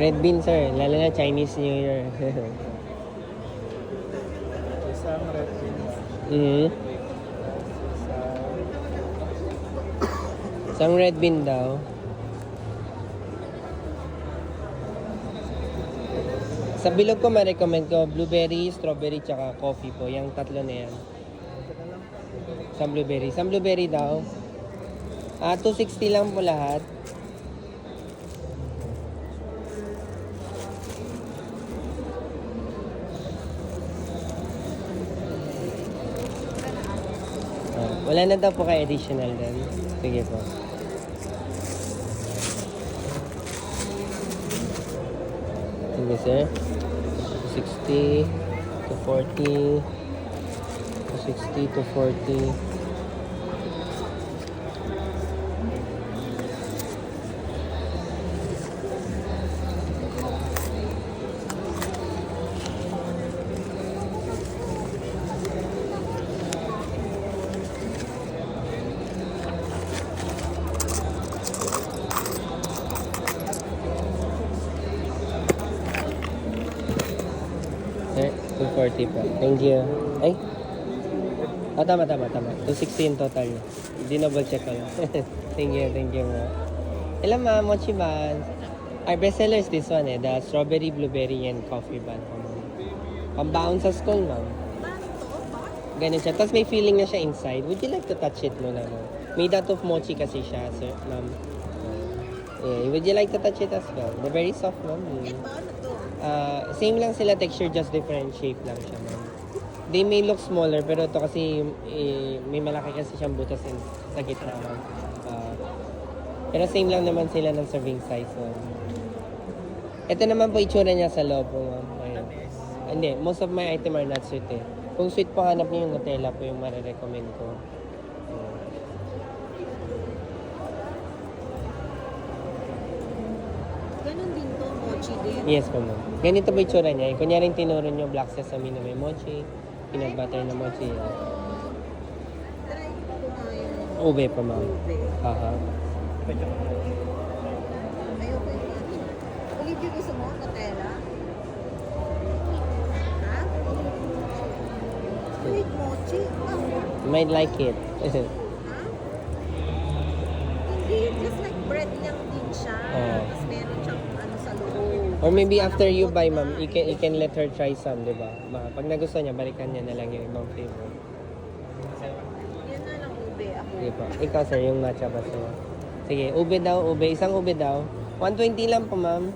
Red bean, sir. Lalo na Chinese New Year. Isang red bean. mm. Isang red bean daw. Sa bilog ko, ma-recommend ko blueberry, strawberry, tsaka coffee po. Yung tatlo na yan. Isang blueberry. Isang blueberry daw. 260 lang po lahat. Wala na daw po kay additional din. Sige po. Sige sir. 60 to 40. 60 to 40. Sir, 240 po. Thank you. Ay. Tama. 260 in total. Dinouble check ko lang. Thank you mo. Hello ma'am, mochi ban. Our best seller is this one the strawberry, blueberry, and coffee ban. Pambaon sa school ma'am. Ganun siya. Tapos may feeling na siya inside. Would you like to touch it muna ma'am? Made out of mochi kasi siya, sir, ma'am. Yeah, would you like to touch it as well? They're very soft ma'am. Same lang sila texture, just different shape lang siya ma'am. They may look smaller, pero ito kasi may malaki kasi siyang butas sa gitna ma'am. Pero same lang naman sila ng serving size ma'am. Ito naman po itsura niya sa loob po ma'am. Ayun. Hindi, most of my item are not sweet eh. Kung sweet po hanap niyo yung Nutella po yung marirecommend ko. Ganun din to, mochi din. Yes po ma'am. Ganito po itsura niya. Kunyaring tinuro niyo black sesame na may mochi, peanut butter na mochi. Try ko nga yung Ube po ma'am. ube. Aha. Ayoko yung ano. Ulit yung gusto mo, Nutella? Ha? Sweet mochi? Might like it. Ha? Hindi, just like bread lang din siya. Oo. Tapos meron siyang ano sa loob. Or maybe after you buy ma'am, you can let her try some, di ba? Pag nagustuhan niya, balikan niya na lang yung ibang flavor. Yan na lang ube ako. Sige po. Ikaw sir, yung matcha ba sa'yo? Sige, ube daw, ube. Isang ube daw. 120 lang po ma'am.